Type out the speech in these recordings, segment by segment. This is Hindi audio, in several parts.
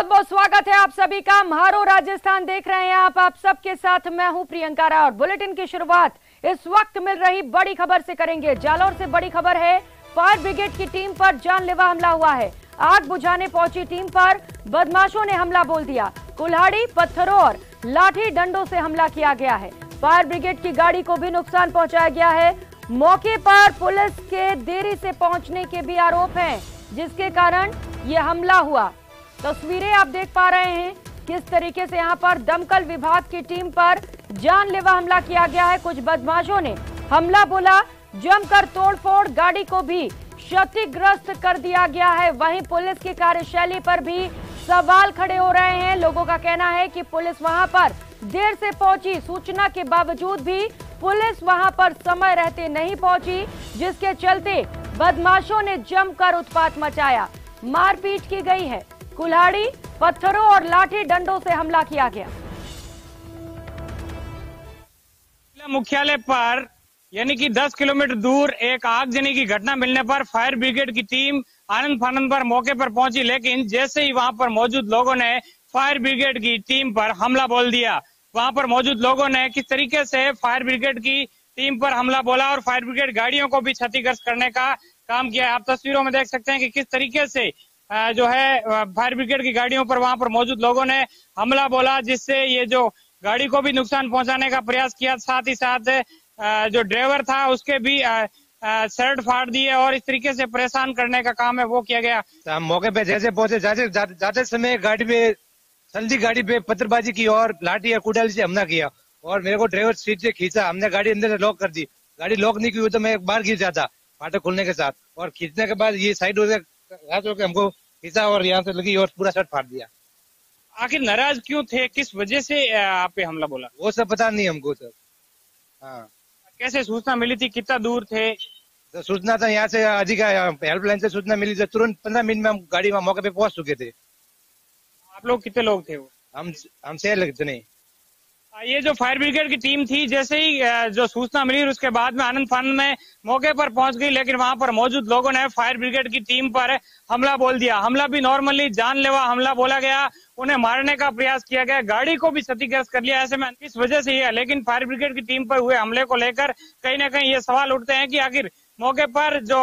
बहुत बहुत स्वागत है आप सभी का। म्हारो राजस्थान देख रहे हैं आप सबके साथ मैं हूं प्रियंका राय और बुलेटिन की शुरुआत इस वक्त मिल रही बड़ी खबर से करेंगे। जालौर से बड़ी खबर है, फायर ब्रिगेड की टीम पर जानलेवा हमला हुआ है। आग बुझाने पहुंची टीम पर बदमाशों ने हमला बोल दिया। कुल्हाड़ी, पत्थरों और लाठी डंडों से हमला किया गया है। फायर ब्रिगेड की गाड़ी को भी नुकसान पहुंचाया गया है। मौके पर पुलिस के देरी से पहुंचने के भी आरोप हैं, जिसके कारण यह हमला हुआ। तस्वीरें आप देख पा रहे हैं किस तरीके से यहां पर दमकल विभाग की टीम पर जानलेवा हमला किया गया है। कुछ बदमाशों ने हमला बोला, जमकर तोड़फोड़, गाड़ी को भी क्षतिग्रस्त कर दिया गया है। वहीं पुलिस की कार्यशैली पर भी सवाल खड़े हो रहे हैं। लोगों का कहना है कि पुलिस वहां पर देर से पहुंची, सूचना के बावजूद भी पुलिस वहां पर समय रहते नहीं पहुंची, जिसके चलते बदमाशों ने जमकर उत्पात मचाया। मारपीट की गई है। कुल्हाड़ी, पत्थरों और लाठी डंडों से हमला किया गया। मुख्यालय पर यानी कि 10 किलोमीटर दूर एक आगजनी की घटना मिलने पर फायर ब्रिगेड की टीम आनंद फानंद पर मौके पर पहुंची, लेकिन जैसे ही वहां पर मौजूद लोगों ने फायर ब्रिगेड की टीम पर हमला बोल दिया। वहां पर मौजूद लोगों ने किस तरीके से फायर ब्रिगेड की टीम पर हमला बोला और फायर ब्रिगेड गाड़ियों को भी क्षतिग्रस्त करने का काम किया। आप तस्वीरों में देख सकते हैं कि किस तरीके से जो है फायर ब्रिगेड की गाड़ियों पर वहां पर मौजूद लोगों ने हमला बोला, जिससे ये जो गाड़ी को भी नुकसान पहुंचाने का प्रयास किया। साथ ही साथ जो ड्राइवर था उसके भी शर्ट फाड़ दिए और इस तरीके से परेशान करने का काम है वो किया गया। हम मौके पे जैसे पहुंचे, जाते समय गाड़ी पे चलती गाड़ी पे पत्थरबाजी की और लाठी या कुदाल से हमला किया और मेरे को ड्राइवर सीट से खींचा। हमने गाड़ी अंदर से लॉक कर दी। गाड़ी लॉक नहीं की हुई तो मैं एक बार गिर जाता फाटक खुलने के साथ, और खींचने के बाद ये साइड होकर हमको खींचा और यहाँ से लगी और पूरा शर्ट फाड़ दिया। आखिर नाराज क्यों थे, किस वजह से आप पे हमला बोला, वो सब पता नहीं हमको सर। हाँ, कैसे सूचना मिली थी, कितना दूर थे? तो सूचना था यहाँ से अधिका हेल्पलाइन से सूचना मिली थी, तुरंत 15 मिनट में हम गाड़ी वहाँ मौके पे पहुंच चुके थे। आप लोग कितने लोग थे? वो हम 6 लोग थे। ये जो फायर ब्रिगेड की टीम थी, जैसे ही जो सूचना मिली उसके बाद में आनंद फानंद में मौके पर पहुंच गई, लेकिन वहां पर मौजूद लोगों ने फायर ब्रिगेड की टीम पर हमला बोल दिया। हमला भी नॉर्मली जानलेवा हमला बोला गया, उन्हें मारने का प्रयास किया गया, गाड़ी को भी क्षतिग्रस्त कर लिया। ऐसे में किस वजह से ये, लेकिन फायर ब्रिगेड की टीम पर हुए हमले को लेकर कहीं ना कहीं ये सवाल उठते हैं कि आखिर मौके पर जो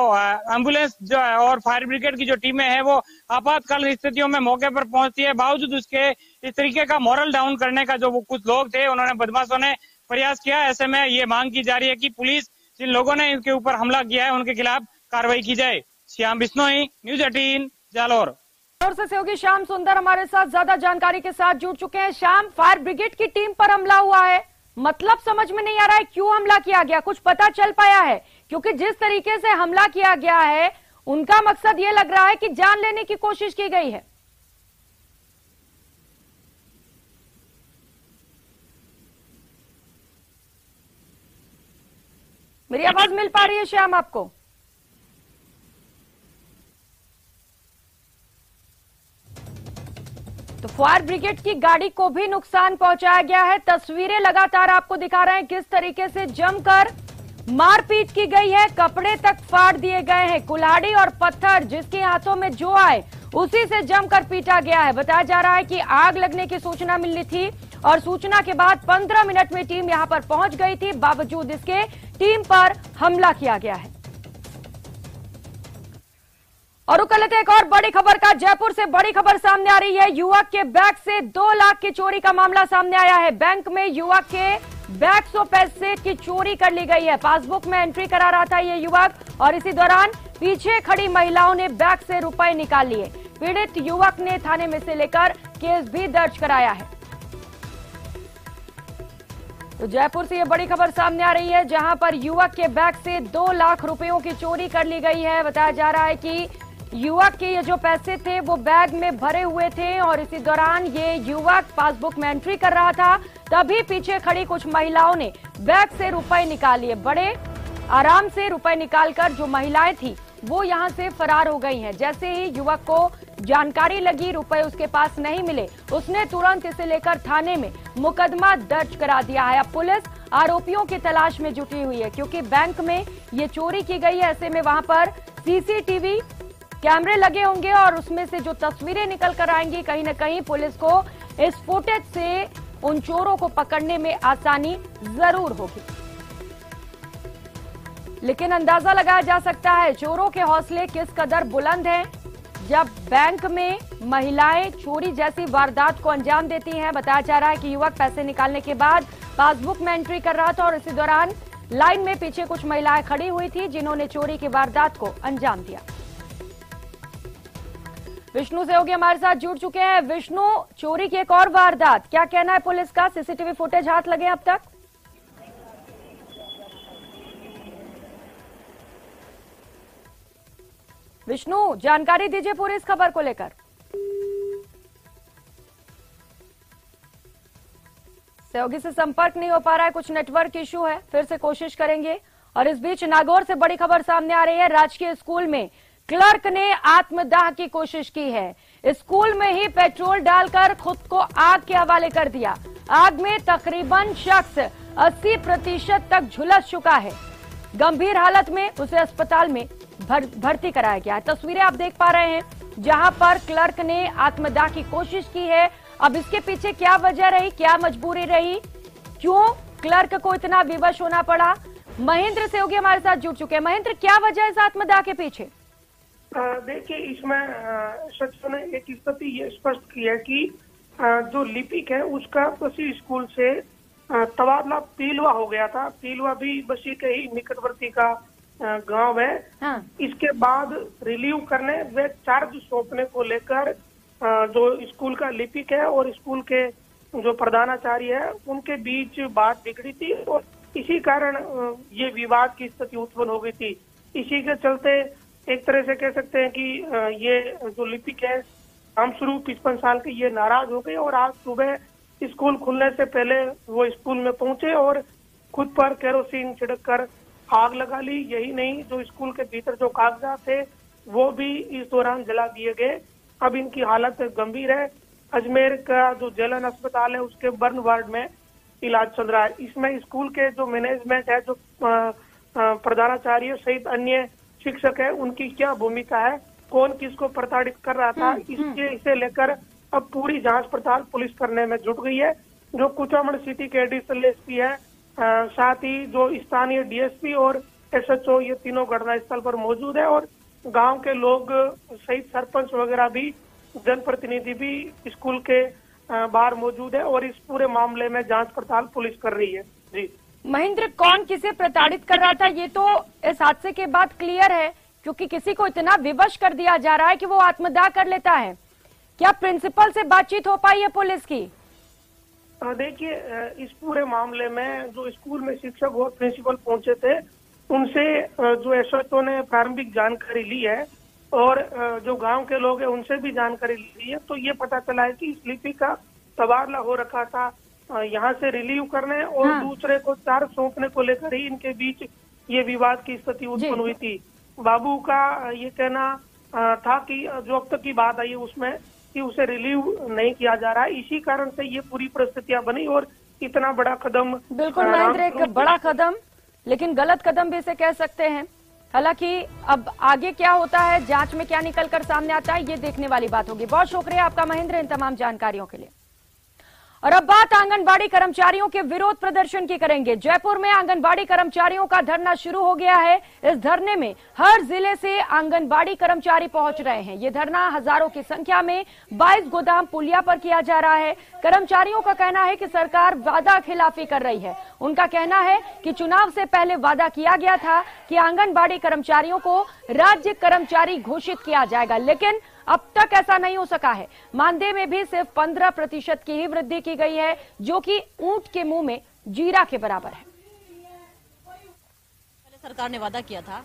एम्बुलेंस जो और फायर ब्रिगेड की जो टीमें हैं वो आपातकालीन स्थितियों में मौके पर पहुंचती है, बावजूद उसके इस तरीके का मोरल डाउन करने का जो वो कुछ लोग थे, उन्होंने बदमाशों ने प्रयास किया। ऐसे में ये मांग की जा रही है कि पुलिस जिन लोगों ने इनके ऊपर हमला किया है उनके खिलाफ कार्रवाई की जाए। श्याम बिश्नोई, न्यूज 18, जालौर। से होगी श्याम सुंदर हमारे साथ ज्यादा जानकारी के साथ जुड़ चुके हैं। श्याम, फायर ब्रिगेड की टीम पर हमला हुआ है, मतलब समझ में नहीं आ रहा है क्यों हमला किया गया, कुछ पता चल पाया है? क्योंकि जिस तरीके से हमला किया गया है उनका मकसद ये लग रहा है कि जान लेने की कोशिश की गई है। मेरी आवाज मिल पा रही है श्याम आपको? तो फायर ब्रिगेड की गाड़ी को भी नुकसान पहुंचाया गया है। तस्वीरें लगातार आपको दिखा रहे हैं किस तरीके से जमकर मारपीट की गई है, कपड़े तक फाड़ दिए गए हैं। कुल्हाड़ी और पत्थर जिसके हाथों में जो आए उसी से जमकर पीटा गया है। बताया जा रहा है कि आग लगने की सूचना मिली थी और सूचना के बाद 15 मिनट में टीम यहां पर पहुंच गई थी, बावजूद इसके टीम पर हमला किया गया है। और रुक लेते एक और बड़ी खबर का। जयपुर से बड़ी खबर सामने आ रही है। युवक के बैग से 2 लाख की चोरी का मामला सामने आया है। बैंक में युवक के बैग से पैसे की चोरी कर ली गई है। पासबुक में एंट्री करा रहा था ये युवक और इसी दौरान पीछे खड़ी महिलाओं ने बैग से रुपए निकाल लिए। पीड़ित युवक ने थाने में से लेकर केस भी दर्ज कराया है। तो जयपुर से ये बड़ी खबर सामने आ रही है, जहां पर युवक के बैग से 2 लाख रुपयों की चोरी कर ली गई है। बताया जा रहा है कि युवक के ये जो पैसे थे वो बैग में भरे हुए थे और इसी दौरान ये युवक पासबुक में एंट्री कर रहा था, तभी पीछे खड़ी कुछ महिलाओं ने बैग से रुपए निकाल लिए। बड़े आराम से रुपए निकालकर जो महिलाएं थी वो यहां से फरार हो गई हैं। जैसे ही युवक को जानकारी लगी रुपए उसके पास नहीं मिले, उसने तुरंत इसे लेकर थाने में मुकदमा दर्ज करा दिया है। अब पुलिस आरोपियों की तलाश में जुटी हुई है, क्योंकि बैंक में ये चोरी की गई है। ऐसे में वहां पर सीसीटीवी कैमरे लगे होंगे और उसमें से जो तस्वीरें निकल कर आएंगी, कहीं न कहीं पुलिस को इस फुटेज से उन चोरों को पकड़ने में आसानी जरूर होगी। लेकिन अंदाजा लगाया जा सकता है चोरों के हौसले किस कदर बुलंद हैं। जब बैंक में महिलाएं चोरी जैसी वारदात को अंजाम देती हैं, बताया जा रहा है कि युवक पैसे निकालने के बाद पासबुक में एंट्री कर रहा था और इसी दौरान लाइन में पीछे कुछ महिलाएं खड़ी हुई थी जिन्होंने चोरी की वारदात को अंजाम दिया। विष्णु सहयोगी हमारे साथ जुड़ चुके हैं। विष्णु, चोरी की एक और वारदात, क्या कहना है पुलिस का? सीसीटीवी फुटेज हाथ लगे अब तक? विष्णु, जानकारी दीजिए पूरी इस खबर को लेकर। सहयोगी से संपर्क नहीं हो पा रहा है, कुछ नेटवर्क इशू है, फिर से कोशिश करेंगे। और इस बीच नागौर से बड़ी खबर सामने आ रही है। राजकीय स्कूल में क्लर्क ने आत्मदाह की कोशिश की है। स्कूल में ही पेट्रोल डालकर खुद को आग के हवाले कर दिया। आग में तकरीबन शख्स 80% तक झुलस चुका है। गंभीर हालत में उसे अस्पताल में भर्ती कराया गया है। तस्वीरें आप देख पा रहे हैं जहां पर क्लर्क ने आत्मदाह की कोशिश की है। अब इसके पीछे क्या वजह रही, क्या मजबूरी रही, क्यों क्लर्क को इतना विवश होना पड़ा? महेंद्र सहयोगी हमारे साथ जुड़ चुके हैं। महेंद्र, क्या वजह है इस आत्मदाह के पीछे? देखिए, इसमें सचिव ने एक स्थिति ये स्पष्ट की है कि जो लिपिक है उसका बसी स्कूल से तबादला पीलवा हो गया था। पीलवा भी बसी के ही निकटवर्ती का गांव है। हाँ। इसके बाद रिलीव करने व चार्ज सौंपने को लेकर जो स्कूल का लिपिक है और स्कूल के जो प्रधानाचार्य है उनके बीच बात बिगड़ी थी और इसी कारण ये विवाद की स्थिति उत्पन्न हो गई थी। इसी के चलते एक तरह से कह सकते हैं कि ये जो लिपिक है हम शुरू 55 साल के ये नाराज हो गए और आज सुबह स्कूल खुलने से पहले वो स्कूल में पहुंचे और खुद पर केरोसिन छिड़क कर आग लगा ली। यही नहीं, जो स्कूल के भीतर जो कागजात थे वो भी इस दौरान जला दिए गए। अब इनकी हालत गंभीर है। अजमेर का जो जेलन अस्पताल है उसके बर्न वार्ड में इलाज चल रहा है। इसमें स्कूल के जो मैनेजमेंट है, जो प्रधानाचार्य सहित अन्य शिक्षक है, उनकी क्या भूमिका है, कौन किसको प्रताड़ित कर रहा था, इसे लेकर अब पूरी जांच पड़ताल पुलिस करने में जुट गई है। जो कुचामन सिटी के एडिशनल एसपी है, साथ ही जो स्थानीय डीएसपी और एसएचओ, ये तीनों घटनास्थल पर मौजूद है और गांव के लोग सहित सरपंच वगैरह भी, जनप्रतिनिधि भी स्कूल के बाहर मौजूद है और इस पूरे मामले में जांच पड़ताल पुलिस कर रही है। जी महेंद्र, कौन किसे प्रताड़ित कर रहा था ये तो इस हादसे के बाद क्लियर है, क्योंकि किसी को इतना विवश कर दिया जा रहा है कि वो आत्मदाह कर लेता है। क्या प्रिंसिपल से बातचीत हो पाई है पुलिस की? देखिए, इस पूरे मामले में जो स्कूल में शिक्षक और प्रिंसिपल पहुंचे थे उनसे जो एसएचओ ने प्रारंभिक जानकारी ली है और जो गांव के लोग हैं उनसे भी जानकारी ली है, तो ये पता चला है कि इस लिपि का तबादला हो रखा था यहाँ से रिलीव करने और दूसरे को चार्ज सौंपने को लेकर ही इनके बीच ये विवाद की स्थिति उत्पन्न हुई थी। बाबू का ये कहना था कि जो अब तक की बात आई है उसमें कि उसे रिलीव नहीं किया जा रहा है, इसी कारण से ये पूरी परिस्थितियां बनी और इतना बड़ा कदम। बिल्कुल महेंद्र, एक बड़ा कदम, लेकिन गलत कदम भी इसे कह सकते हैं। हालांकि अब आगे क्या होता है, जांच में क्या निकलकर सामने आता है, ये देखने वाली बात होगी। बहुत शुक्रिया आपका महेंद्र इन तमाम जानकारियों के लिए। और अब बात आंगनबाड़ी कर्मचारियों के विरोध प्रदर्शन की करेंगे। जयपुर में आंगनबाड़ी कर्मचारियों का धरना शुरू हो गया है। इस धरने में हर जिले से आंगनबाड़ी कर्मचारी पहुंच रहे हैं। ये धरना हजारों की संख्या में 22 गोदाम पुलिया पर किया जा रहा है। कर्मचारियों का कहना है कि सरकार वादा खिलाफी कर रही है। उनका कहना है कि चुनाव से पहले वादा किया गया था कि आंगनबाड़ी कर्मचारियों को राज्य कर्मचारी घोषित किया जाएगा, लेकिन अब तक ऐसा नहीं हो सका है। मानदेय में भी सिर्फ 15% की ही वृद्धि की गई है, जो कि ऊंट के मुंह में जीरा के बराबर है। पहले सरकार ने वादा किया था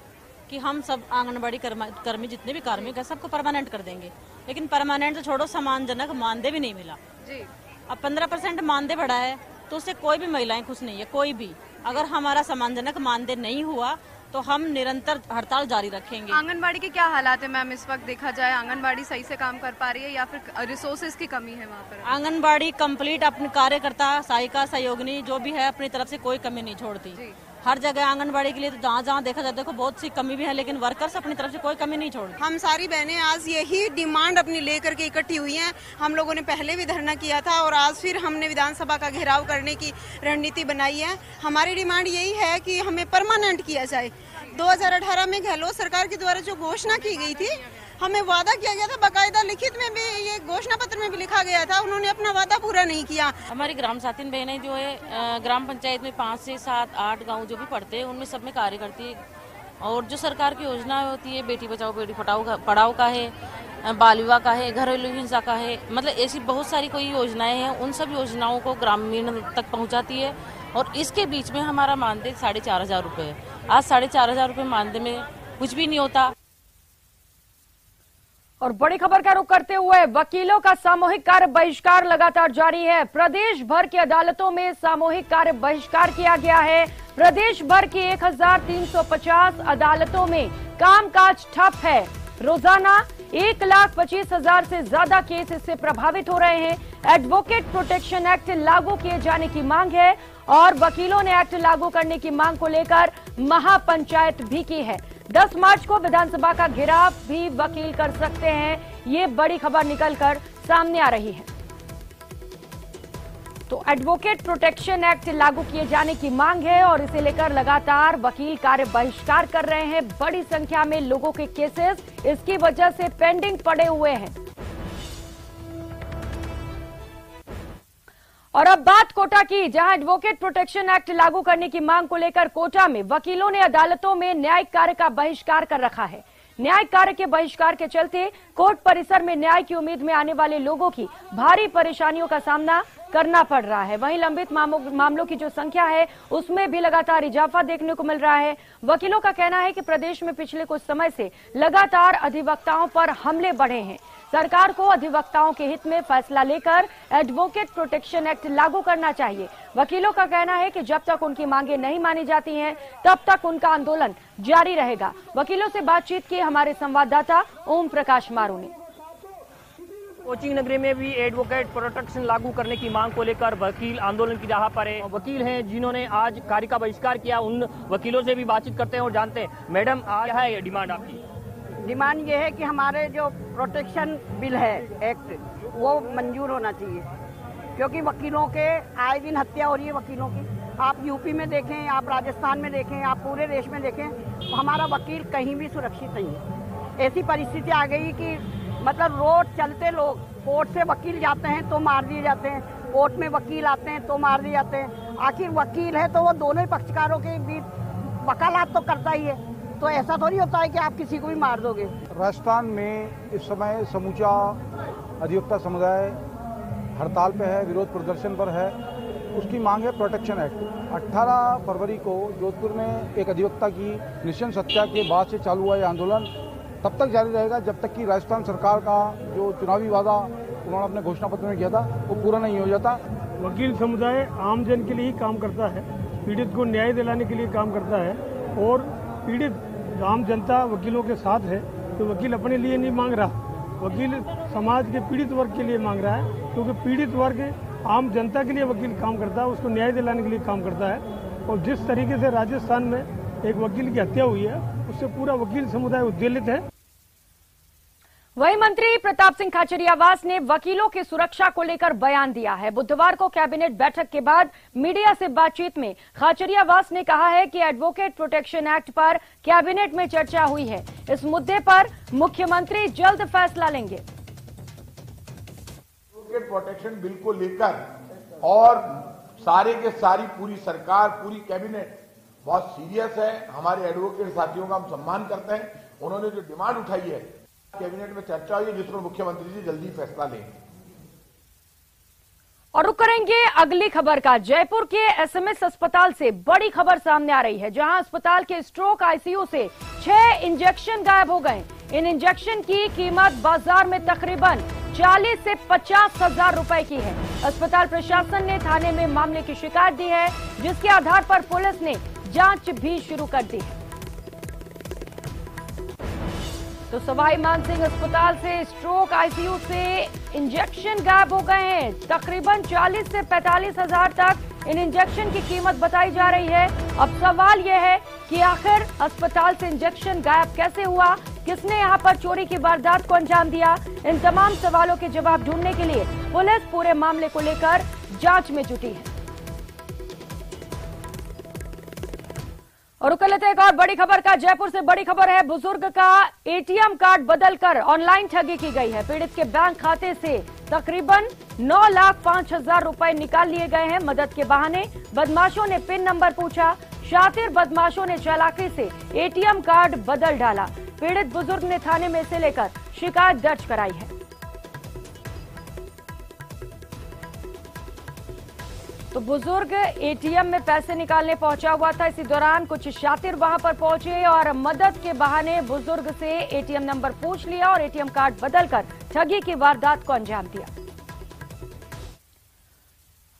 कि हम सब आंगनबाड़ी कर्मी जितने भी कार्मिक है सबको परमानेंट कर देंगे, लेकिन परमानेंट तो छोड़ो, सम्मानजनक मानदेय भी नहीं मिला जी। अब 15% मानदेय बढ़ा है तो उससे कोई भी महिलाएं खुश नहीं है, कोई भी। अगर हमारा सम्मानजनक मानदेय नहीं हुआ तो हम निरंतर हड़ताल जारी रखेंगे। आंगनबाड़ी के क्या हालात है मैम इस वक्त? देखा जाए आंगनबाड़ी सही से काम कर पा रही है या फिर रिसोर्सेज की कमी है वहाँ पर? आंगनबाड़ी कंप्लीट अपने कार्यकर्ता, सहायिका, सहयोगिनी जो भी है अपनी तरफ से कोई कमी नहीं छोड़ती। हर जगह आंगनबाड़ी के लिए तो जहाँ जहाँ देखा जाए देखो बहुत सी कमी भी है, लेकिन वर्कर्स अपनी तरफ से कोई कमी नहीं छोड़। हम सारी बहनें आज यही डिमांड अपनी लेकर के इकट्ठी हुई हैं। हम लोगों ने पहले भी धरना किया था और आज फिर हमने विधानसभा का घेराव करने की रणनीति बनाई है। हमारी डिमांड यही है कि हमें परमानेंट किया जाए। 2018 में गहलोत सरकार के द्वारा जो घोषणा की गई थी, हमें वादा किया गया था, बाकायदा लिखित में भी, ये घोषणा पत्र में भी लिखा गया था, उन्होंने अपना वादा पूरा नहीं किया। हमारी ग्राम साथीन बहनें जो है ग्राम पंचायत में 5 से 7, 8 गांव जो भी पड़ते हैं उनमें सब में कार्य करती है। और जो सरकार की योजना होती है, बेटी बचाओ बेटी पढ़ाओ का है, बाल विवाह का है, घरेलू हिंसा का है, मतलब ऐसी बहुत सारी कोई योजनाएं हैं, उन सब योजनाओं को ग्रामीण तक पहुँचाती है। और इसके बीच में हमारा मानदेय 4500 रुपये है। आज 4500 रुपये मानदेय में कुछ भी नहीं होता। और बड़ी खबर का रुख करते हुए वकीलों का सामूहिक कार्य बहिष्कार लगातार जारी है। प्रदेश भर की अदालतों में सामूहिक कार्य बहिष्कार किया गया है। प्रदेश भर की 1350 अदालतों में कामकाज ठप है। रोजाना 1,25,000 से ज्यादा केस इससे प्रभावित हो रहे हैं। एडवोकेट प्रोटेक्शन एक्ट लागू किए जाने की मांग है और वकीलों ने एक्ट लागू करने की मांग को लेकर महापंचायत भी की है। 10 मार्च को विधानसभा का घेराव भी वकील कर सकते हैं। ये बड़ी खबर निकलकर सामने आ रही है। तो एडवोकेट प्रोटेक्शन एक्ट लागू किए जाने की मांग है और इसे लेकर लगातार वकील कार्य बहिष्कार कर रहे हैं। बड़ी संख्या में लोगों के केसेस इसकी वजह से पेंडिंग पड़े हुए हैं। और अब बात कोटा की, जहां एडवोकेट प्रोटेक्शन एक्ट लागू करने की मांग को लेकर कोटा में वकीलों ने अदालतों में न्यायिक कार्य का बहिष्कार कर रखा है। न्यायिक कार्य के बहिष्कार के चलते कोर्ट परिसर में न्याय की उम्मीद में आने वाले लोगों की भारी परेशानियों का सामना करना पड़ रहा है। वहीं लंबित मामलों की जो संख्या है उसमें भी लगातार इजाफा देखने को मिल रहा है। वकीलों का कहना है कि प्रदेश में पिछले कुछ समय से लगातार अधिवक्ताओं पर हमले बढ़े हैं। सरकार को अधिवक्ताओं के हित में फैसला लेकर एडवोकेट प्रोटेक्शन एक्ट लागू करना चाहिए। वकीलों का कहना है कि जब तक उनकी मांगे नहीं मानी जाती हैं, तब तक उनका आंदोलन जारी रहेगा। वकीलों से बातचीत की हमारे संवाददाता ओम प्रकाश मारू ने। कोचिंग नगरी में भी एडवोकेट प्रोटेक्शन लागू करने की मांग को लेकर वकील आंदोलन की राह पर है। वकील हैं जिन्होंने आज कार्य का बहिष्कार किया, उन वकीलों से भी बातचीत करते हैं और जानते हैं। मैडम, क्या है डिमांड आपकी? डिमांड ये है कि हमारे जो प्रोटेक्शन बिल है, एक्ट, वो मंजूर होना चाहिए, क्योंकि वकीलों के आए दिन हत्या हो रही है वकीलों की। आप यूपी में देखें, आप राजस्थान में देखें, आप पूरे देश में देखें, तो हमारा वकील कहीं भी सुरक्षित नहीं है। ऐसी परिस्थिति आ गई कि मतलब रोड चलते लोग कोर्ट से वकील जाते हैं तो मार दिए जाते हैं, कोर्ट में वकील आते हैं तो मार दिए जाते हैं। आखिर वकील है तो वो दोनों ही पक्षकारों के बीच वकालत तो करता ही है, तो ऐसा थोड़ी होता है कि आप किसी को भी मार दोगे। राजस्थान में इस समय समूचा अधिवक्ता समुदाय हड़ताल पे है, विरोध प्रदर्शन पर है। उसकी मांग है प्रोटेक्शन एक्ट। 18 फरवरी को जोधपुर में एक अधिवक्ता की नृशंस हत्या के बाद से चालू हुआ ये आंदोलन तब तक जारी रहेगा जब तक कि राजस्थान सरकार का जो चुनावी वादा उन्होंने अपने घोषणा पत्र में किया था वो पूरा नहीं हो जाता। वकील समुदाय आम जन के लिए ही काम करता है, पीड़ित को न्याय दिलाने के लिए काम करता है और पीड़ित आम जनता वकीलों के साथ है। तो वकील अपने लिए नहीं मांग रहा, वकील समाज के पीड़ित वर्ग के लिए मांग रहा है, क्योंकि पीड़ित वर्ग आम जनता के लिए वकील काम करता है, उसको न्याय दिलाने के लिए काम करता है। और जिस तरीके से राजस्थान में एक वकील की हत्या हुई है, उससे पूरा वकील समुदाय उद्वेलित है। वहीं मंत्री प्रताप सिंह खाचरियावास ने वकीलों की सुरक्षा को लेकर बयान दिया है। बुधवार को कैबिनेट बैठक के बाद मीडिया से बातचीत में खाचरियावास ने कहा है कि एडवोकेट प्रोटेक्शन एक्ट पर कैबिनेट में चर्चा हुई है। इस मुद्दे पर मुख्यमंत्री जल्द फैसला लेंगे। एडवोकेट प्रोटेक्शन बिल को लेकर और सारे के सारी पूरी सरकार, पूरी कैबिनेट बहुत सीरियस है। हमारे एडवोकेट साथियों का हम सम्मान करते हैं। उन्होंने जो डिमांड उठाई है कैबिनेट में चर्चा हुई है, जिस पर मुख्यमंत्री जी जल्दी फैसला लेंगे। और रुक करेंगे अगली खबर का। जयपुर के एसएमएस अस्पताल से बड़ी खबर सामने आ रही है, जहां अस्पताल के स्ट्रोक आईसीयू से 6 इंजेक्शन गायब हो गए। इन इंजेक्शन की कीमत बाजार में तकरीबन 40 से 50 हजार रुपए की है। अस्पताल प्रशासन ने थाने में मामले की शिकायत दी है, जिसके आधार पर पुलिस ने जांच भी शुरू कर दी है। तो सवाई मानसिंह अस्पताल से स्ट्रोक आईसीयू से इंजेक्शन गायब हो गए हैं। तकरीबन 40 से 45 हजार तक इन इंजेक्शन की कीमत बताई जा रही है। अब सवाल यह है कि आखिर अस्पताल से इंजेक्शन गायब कैसे हुआ, किसने यहां पर चोरी की वारदात को अंजाम दिया? इन तमाम सवालों के जवाब ढूंढने के लिए पुलिस पूरे मामले को लेकर जांच में जुटी है। और रुक लेते हैं एक और बड़ी खबर का। जयपुर से बड़ी खबर है, बुजुर्ग का एटीएम कार्ड बदलकर ऑनलाइन ठगी की गई है। पीड़ित के बैंक खाते से तकरीबन 9,05,000 रुपए निकाल लिए गए हैं। मदद के बहाने बदमाशों ने पिन नंबर पूछा। शातिर बदमाशों ने चालाकी से एटीएम कार्ड बदल डाला। पीड़ित बुजुर्ग ने थाने में इसे लेकर शिकायत दर्ज कराई है। तो बुजुर्ग एटीएम में पैसे निकालने पहुंचा हुआ था। इसी दौरान कुछ शातिर वहां पर पहुंचे और मदद के बहाने बुजुर्ग से एटीएम नंबर पूछ लिया और एटीएम कार्ड बदलकर ठगी की वारदात को अंजाम दिया।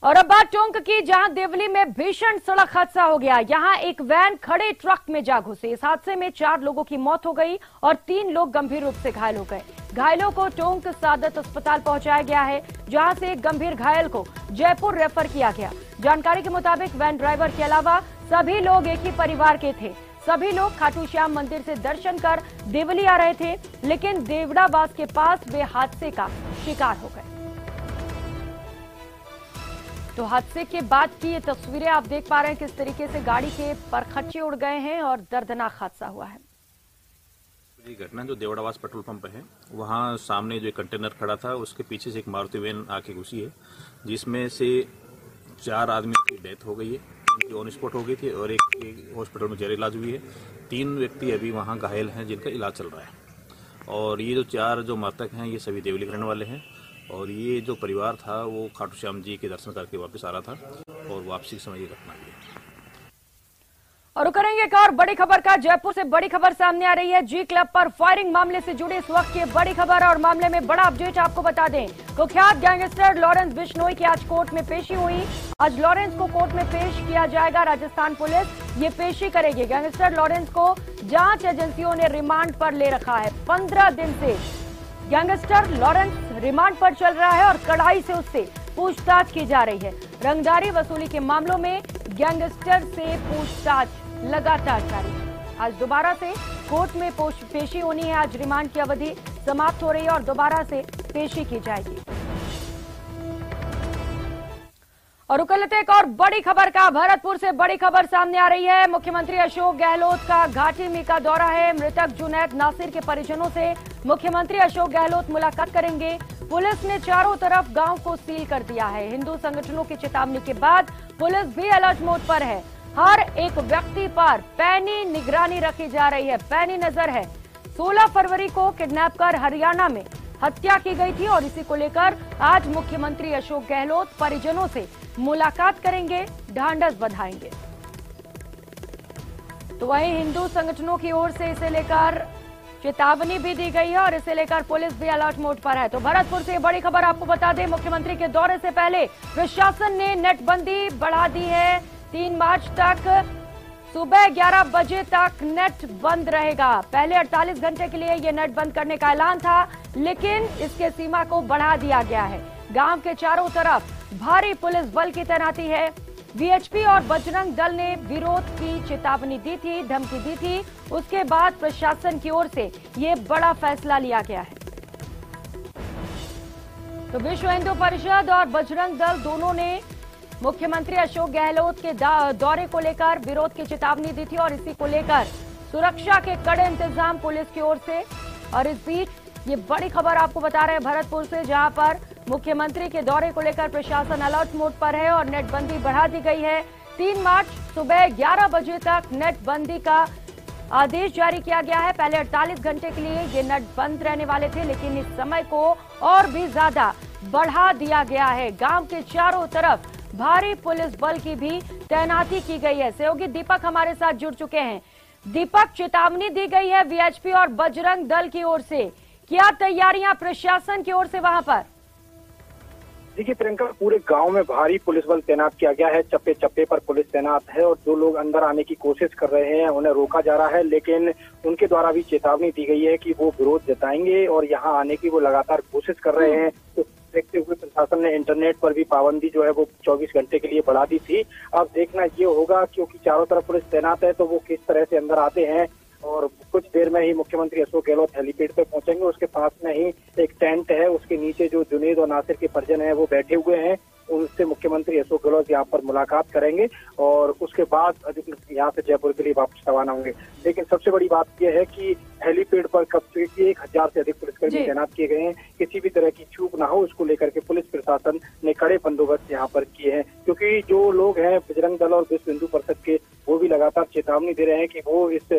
और अब बात टोंक की, जहां देवली में भीषण सड़क हादसा हो गया। यहां एक वैन खड़े ट्रक में जा घुसी। इस हादसे में 4 लोगों की मौत हो गई और 3 लोग गंभीर रूप से घायल हो गए। घायलों को टोंक सादत अस्पताल पहुंचाया गया है, जहां से एक गंभीर घायल को जयपुर रेफर किया गया। जानकारी के मुताबिक वैन ड्राइवर के अलावा सभी लोग एक ही परिवार के थे। सभी लोग खाटू श्याम मंदिर से दर्शन कर देवली आ रहे थे, लेकिन देवड़ाबास के पास वे हादसे का शिकार हो गए। तो हादसे के बाद की ये तस्वीरें आप देख पा रहे हैं, किस तरीके से गाड़ी के परखच्चे उड़ गए हैं और दर्दनाक हादसा हुआ है। ये घटना जो देवड़ावास पेट्रोल पंप है, वहां सामने जो एक कंटेनर खड़ा था, उसके पीछे से एक मारुति वैन आके घुसी है, जिसमें से 4 आदमी की डेथ हो गई है, 3 की ऑन स्पॉट हो गई थी और एक हॉस्पिटल में जेर इलाज हुई है। 3 व्यक्ति अभी वहां घायल हैं, जिनका इलाज चल रहा है। और ये जो 4 जो मृतक हैं, ये सभी देवली के रहने वाले हैं। और ये जो परिवार था वो खाटू श्याम जी के दर्शन करके वापस आ रहा था और वापसी के समय ये घटना हुई। और करेंगे एक और बड़ी खबर का। जयपुर से बड़ी खबर सामने आ रही है। जी क्लब पर फायरिंग मामले से जुड़ी इस वक्त की बड़ी खबर और मामले में बड़ा अपडेट आपको बता दें। कुख्यात गैंगस्टर लॉरेंस बिश्नोई की आज कोर्ट में पेशी हुई। आज लॉरेंस को कोर्ट में पेश किया जाएगा। राजस्थान पुलिस ये पेशी करेगी। गैंगस्टर लॉरेंस को जांच एजेंसियों ने रिमांड पर ले रखा है। 15 दिन से गैंगस्टर लॉरेंस रिमांड पर चल रहा है और कड़ाई से उससे पूछताछ की जा रही है। रंगदारी वसूली के मामलों में गैंगस्टर से पूछताछ लगातार जारी है। आज दोबारा से कोर्ट में पेशी होनी है। आज रिमांड की अवधि समाप्त हो रही है और दोबारा से पेशी की जाएगी। और रुक लेते एक और बड़ी खबर का। भरतपुर से बड़ी खबर सामने आ रही है। मुख्यमंत्री अशोक गहलोत का घाटी में का दौरा है। मृतक जुनैद नासिर के परिजनों से मुख्यमंत्री अशोक गहलोत मुलाकात करेंगे। पुलिस ने चारों तरफ गांव को सील कर दिया है। हिंदू संगठनों की चेतावनी के बाद पुलिस भी अलर्ट मोड पर है। हर एक व्यक्ति पर पैनी निगरानी रखी जा रही है, पैनी नजर है। 16 फरवरी को किडनैप कर हरियाणा में हत्या की गई थी और इसी को लेकर आज मुख्यमंत्री अशोक गहलोत परिजनों से मुलाकात करेंगे, ढांढस बंधाएंगे। तो वहीं हिंदू संगठनों की ओर से इसे लेकर चेतावनी भी दी गई है और इसे लेकर पुलिस भी अलर्ट मोड पर है। तो भरतपुर से बड़ी खबर आपको बता दें, मुख्यमंत्री के दौरे से पहले प्रशासन ने नेटबंदी बढ़ा दी है। 3 मार्च तक सुबह 11 बजे तक नेट बंद रहेगा। पहले 48 घंटे के लिए ये नेट बंद करने का ऐलान था, लेकिन इसके सीमा को बढ़ा दिया गया है। गांव के चारों तरफ भारी पुलिस बल की तैनाती है। वीएचपी और बजरंग दल ने विरोध की चेतावनी दी थी, धमकी दी थी। उसके बाद प्रशासन की ओर से ये बड़ा फैसला लिया गया है। तो विश्व हिंदू परिषद और बजरंग दल दोनों ने मुख्यमंत्री अशोक गहलोत के दौरे को लेकर विरोध की चेतावनी दी थी और इसी को लेकर सुरक्षा के कड़े इंतजाम पुलिस की ओर से। और इस बीच ये बड़ी खबर आपको बता रहे हैं भरतपुर से, जहां पर मुख्यमंत्री के दौरे को लेकर प्रशासन अलर्ट मोड पर है और नेटबंदी बढ़ा दी गई है। 3 मार्च सुबह 11 बजे तक नेटबंदी का आदेश जारी किया गया है। पहले 48 घंटे के लिए ये नेट बंद रहने वाले थे, लेकिन इस समय को और भी ज्यादा बढ़ा दिया गया है। गांव के चारों तरफ भारी पुलिस बल की भी तैनाती की गई है। सहयोगी दीपक हमारे साथ जुड़ चुके हैं। दीपक, चेतावनी दी गई है वीएचपी और बजरंग दल की ओर से, क्या तैयारियां प्रशासन की ओर से वहां पर? देखिए प्रियंका, पूरे गांव में भारी पुलिस बल तैनात किया गया है। चप्पे चप्पे पर पुलिस तैनात है और जो लोग अंदर आने की कोशिश कर रहे हैं उन्हें रोका जा रहा है, लेकिन उनके द्वारा भी चेतावनी दी गई है कि वो विरोध जताएंगे और यहाँ आने की वो लगातार कोशिश कर रहे हैं। तो देखते हुए प्रशासन ने इंटरनेट पर भी पाबंदी जो है वो 24 घंटे के लिए बढ़ा दी थी। अब देखना ये होगा, क्योंकि चारों तरफ पुलिस तैनात है, तो वो किस तरह से अंदर आते हैं। और कुछ देर में ही मुख्यमंत्री अशोक गहलोत हेलीपैड पे पहुंचेंगे। उसके पास में ही एक टेंट है, उसके नीचे जो जुनेद और नासिर के परिजन है वो बैठे हुए हैं। उनसे मुख्यमंत्री अशोक गहलोत यहाँ पर मुलाकात करेंगे और उसके बाद यहाँ से जयपुर के लिए वापस रवाना होंगे। लेकिन सबसे बड़ी बात यह है कि हेलीपैड पर कब से 1000 से अधिक पुलिसकर्मी तैनात किए गए हैं। किसी भी तरह की चूक ना हो, उसको लेकर के पुलिस प्रशासन ने कड़े बंदोबस्त यहाँ पर किए हैं। क्योंकि जो लोग हैं बजरंग दल और विश्व हिंदू परिषद के, वो भी लगातार चेतावनी दे रहे हैं कि वो इस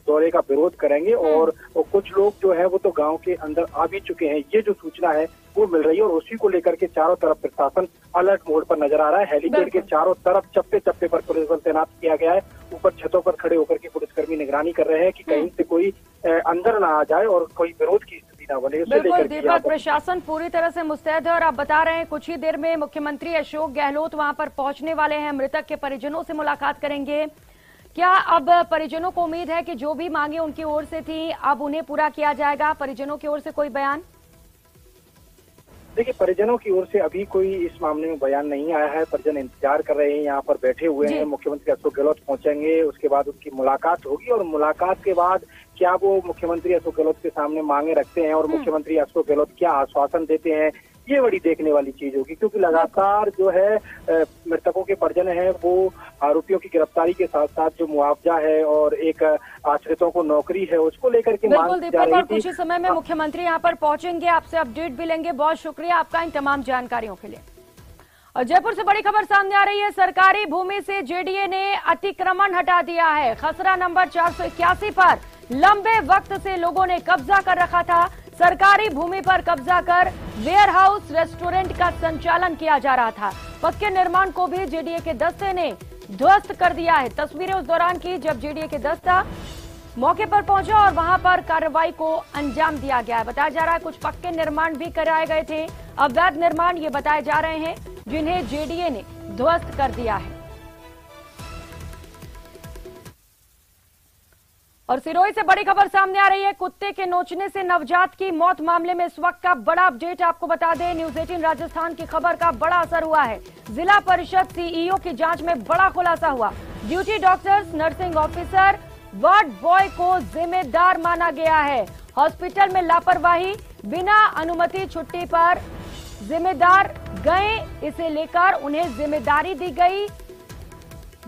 दौरे का विरोध करेंगे। और कुछ लोग जो है वो तो गांव के अंदर आ भी चुके हैं, ये जो सूचना है वो मिल रही है। और उसी को लेकर के चारों तरफ प्रशासन अलर्ट मोड पर नजर आ रहा है। हेलीपैड के चारों तरफ चप्पे चप्पे पर पुलिस बल तैनात किया गया है। ऊपर छतों पर खड़े होकर के पुलिसकर्मी निगरानी कर रहे हैं कि कहीं से कोई अंदर ना आ जाए और कोई विरोध की स्थिति ना बने। बिल्कुल दीपक, प्रशासन पूरी तरह से मुस्तैद है और आप बता रहे हैं कुछ ही देर में मुख्यमंत्री अशोक गहलोत वहां पर पहुंचने वाले हैं, मृतक के परिजनों से मुलाकात करेंगे। क्या अब परिजनों को उम्मीद है कि जो भी मांगे उनकी ओर से थी अब उन्हें पूरा किया जाएगा? परिजनों की ओर से कोई बयान? देखिए, परिजनों की ओर से अभी कोई इस मामले में बयान नहीं आया है। परिजन इंतजार कर रहे हैं, यहाँ पर बैठे हुए हैं। मुख्यमंत्री अशोक गहलोत पहुंचेंगे, उसके बाद उनकी मुलाकात होगी और मुलाकात के बाद क्या वो मुख्यमंत्री अशोक गहलोत के सामने मांगे रखते हैं और मुख्यमंत्री अशोक गहलोत क्या आश्वासन देते हैं, ये बड़ी देखने वाली चीज होगी। क्योंकि लगातार जो है मृतकों के परिजन हैं वो आरोपियों की गिरफ्तारी के साथ साथ जो मुआवजा है और एक आश्रितों को नौकरी है उसको लेकर के मांग की जा रही थी। कुछ ही समय में मुख्यमंत्री यहाँ पर पहुंचेंगे, आपसे अपडेट भी लेंगे। बहुत शुक्रिया आपका इन तमाम जानकारियों के लिए। और जयपुर से बड़ी खबर सामने आ रही है, सरकारी भूमि से जेडीए ने अतिक्रमण हटा दिया है। खसरा नंबर 481 पर लंबे वक्त से लोगों ने कब्जा कर रखा था। सरकारी भूमि पर कब्जा कर वेयर हाउस रेस्टोरेंट का संचालन किया जा रहा था। पक्के निर्माण को भी जेडीए के दस्ते ने ध्वस्त कर दिया है। तस्वीरें उस दौरान की जब जेडीए के दस्ता मौके पर पहुंचा और वहां पर कार्रवाई को अंजाम दिया गया है। बताया जा रहा है कुछ पक्के निर्माण भी कराए गए थे, अवैध निर्माण ये बताए जा रहे हैं जिन्हें जेडीए ने ध्वस्त कर दिया है। और सिरोही से बड़ी खबर सामने आ रही है, कुत्ते के नोचने से नवजात की मौत मामले में इस वक्त का बड़ा अपडेट आपको बता दें। न्यूज 18 राजस्थान की खबर का बड़ा असर हुआ है। जिला परिषद सीईओ की जांच में बड़ा खुलासा हुआ। Duty doctors, nursing officer, ward boy को जिम्मेदार माना गया है। हॉस्पिटल में लापरवाही, बिना अनुमति छुट्टी पर जिम्मेदार गए, इसे लेकर उन्हें जिम्मेदारी दी गई।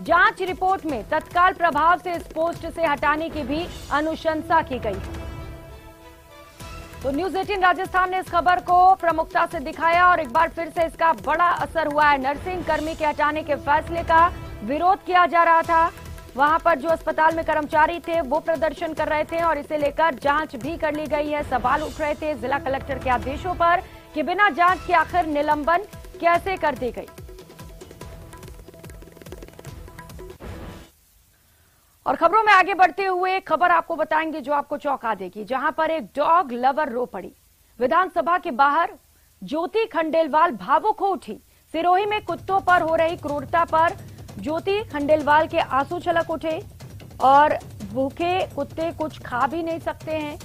जांच रिपोर्ट में तत्काल प्रभाव से इस पोस्ट से हटाने की भी अनुशंसा की गई। तो न्यूज 18 राजस्थान ने इस खबर को प्रमुखता से दिखाया और एक बार फिर से इसका बड़ा असर हुआ है। नर्सिंग कर्मी के हटाने के फैसले का विरोध किया जा रहा था। वहां पर जो अस्पताल में कर्मचारी थे वो प्रदर्शन कर रहे थे और इसे लेकर जांच भी कर ली गई है। सवाल उठ रहे थे जिला कलेक्टर के आदेशों पर कि बिना जांच के आखिर निलंबन कैसे कर दी गई। और खबरों में आगे बढ़ते हुए खबर आपको बताएंगे जो आपको चौंका देगी, जहां पर एक डॉग लवर रो पड़ी। विधानसभा के बाहर ज्योति खंडेलवाल भावुक हो उठी। सिरोही में कुत्तों पर हो रही क्रूरता पर ज्योति खंडेलवाल के आंसू छलक उठे और भूखे कुत्ते कुछ खा भी नहीं सकते हैं,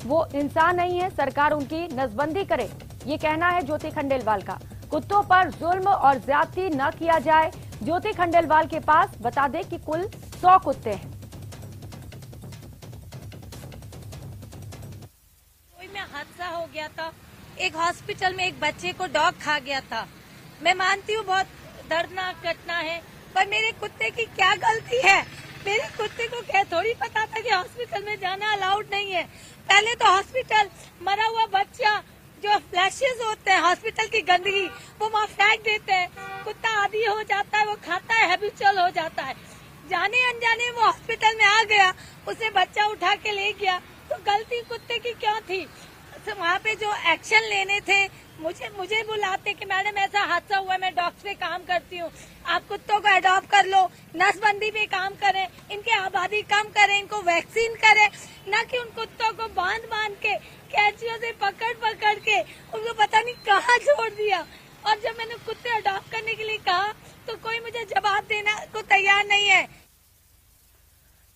वो इंसान नहीं है, सरकार उनकी नसबंदी करे, ये कहना है ज्योति खंडेलवाल का। कुत्तों पर जुल्म और ज्यादती न किया जाए। ज्योति खंडेलवाल के पास बता दें कि कुल 100 कुत्ते हैं। में हादसा हो गया था, एक हॉस्पिटल में एक बच्चे को डॉग खा गया था। मैं मानती हूँ बहुत दर्दनाक घटना है, पर मेरे कुत्ते की क्या गलती है? मेरे कुत्ते को क्या थोड़ी पता था कि हॉस्पिटल में जाना अलाउड नहीं है। पहले तो हॉस्पिटल मरा हुआ बच्चा जो फ्लैशेस होते हैं, हॉस्पिटल की गंदगी वो वहाँ फेंक देते हैं। कुत्ता आदी हो जाता है, वो खाता है, हैबिचुअल हो जाता है। जाने अनजाने वो हॉस्पिटल में आ गया, उसने बच्चा उठा के ले गया, तो गलती कुत्ते की क्यों थी? तो वहाँ पे जो एक्शन लेने थे, मुझे बुलाते कि मैडम ऐसा हादसा हुआ, मैं डॉग्स पे काम करती हूँ, आप कुत्तों को अडॉप्ट कर लो, नसबंदी पे काम करें, इनके आबादी कम करें, इनको वैक्सीन करें, न कि उन कुत्तों को बांध के कैंचियों से पकड़ के उनको पता नहीं कहाँ छोड़ दिया। और जब मैंने कुत्ते अडॉप्ट करने के लिए कहा तो कोई मुझे जवाब देना को तैयार नहीं है।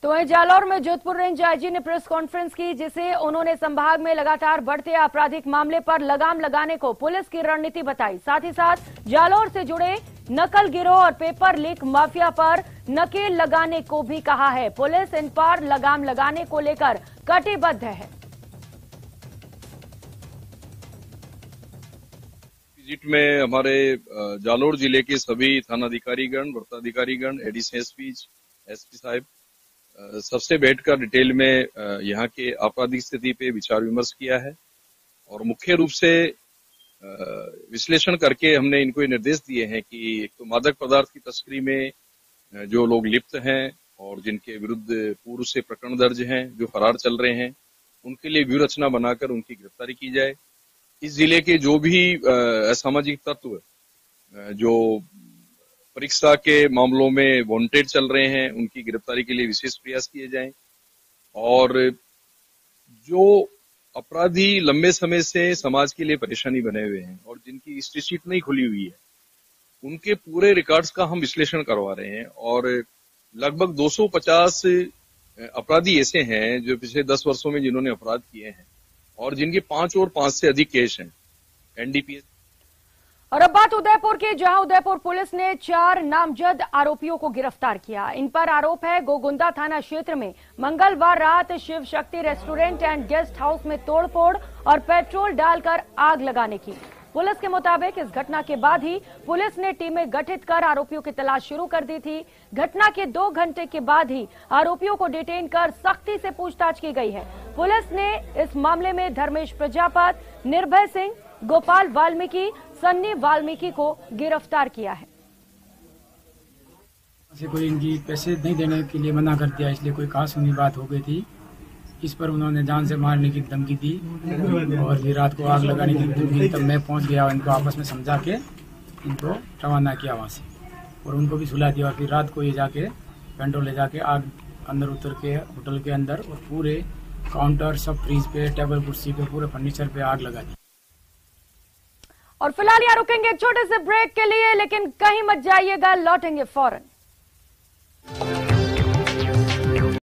तो वहीं जालौर में जोधपुर रेंज आईजी ने प्रेस कॉन्फ्रेंस की, जिसे उन्होंने संभाग में लगातार बढ़ते आपराधिक मामले पर लगाम लगाने को पुलिस की रणनीति बताई। साथ ही साथ जालौर से जुड़े नकल गिरोह और पेपर लीक माफिया पर नकेल लगाने को भी कहा है। पुलिस इन पर लगाम लगाने को लेकर कटिबद्ध है। विजिट में हमारे जालौर जिले के सभी थानाधिकारीगण, वृत्ताधिकारीगण, एडीसी एसपी साहब सबसे बैठकर डिटेल में यहाँ के आपराधिक स्थिति पे विचार विमर्श किया है और मुख्य रूप से विश्लेषण करके हमने इनको निर्देश दिए हैं कि एक तो मादक पदार्थ की तस्करी में जो लोग लिप्त हैं और जिनके विरुद्ध पूर्व से प्रकरण दर्ज हैं, जो फरार चल रहे हैं, उनके लिए व्यूह रचना बनाकर उनकी गिरफ्तारी की जाए। इस जिले के जो भी असामाजिक तत्व जो परीक्षा के मामलों में वांटेड चल रहे हैं, उनकी गिरफ्तारी के लिए विशेष प्रयास किए जाएं और जो अपराधी लंबे समय से समाज के लिए परेशानी बने हुए हैं और जिनकी हिस्ट्री शीट नहीं खुली हुई है, उनके पूरे रिकॉर्ड्स का हम विश्लेषण करवा रहे हैं और लगभग 250 अपराधी ऐसे हैं जो पिछले 10 वर्षों में जिन्होंने अपराध किए हैं और जिनके 5 और 5 से अधिक केस हैं एनडीपीएस। और अब बात उदयपुर की, जहां उदयपुर पुलिस ने 4 नामजद आरोपियों को गिरफ्तार किया। इन पर आरोप है गोगुंदा थाना क्षेत्र में मंगलवार रात Shiv Shakti restaurant and guest house में तोड़फोड़ और पेट्रोल डालकर आग लगाने की। पुलिस के मुताबिक इस घटना के बाद ही पुलिस ने टीमें गठित कर आरोपियों की तलाश शुरू कर दी थी। घटना के 2 घंटे के बाद ही आरोपियों को डिटेन कर सख्ती से पूछताछ की गई है। पुलिस ने इस मामले में धर्मेश प्रजापत, निर्भय सिंह, गोपाल वाल्मीकि, सन्नी वाल्मीकि को गिरफ्तार किया है। कोई इनकी पैसे नहीं देने के लिए मना कर दिया, इसलिए कोई कहा सुनी बात हो गई थी। इस पर उन्होंने जान से मारने की धमकी दी और फिर रात को आग लगाने की धमकी दी। तब मैं पहुंच गया, इनको आपस में समझा के इनको रवाना किया वहां से और उनको भी सुला दिया। फिर रात को ये जाके पेट्रोल ले जाके आग अंदर उतर के होटल के अंदर और पूरे काउंटर, सब फ्रीज पे, टेबल कुर्सी पे, पूरे फर्नीचर पे आग लगा दी। और फिलहाल यहाँ रुकेंगे एक छोटे से ब्रेक के लिए, लेकिन कहीं मत जाइएगा, लौटेंगे फौरन।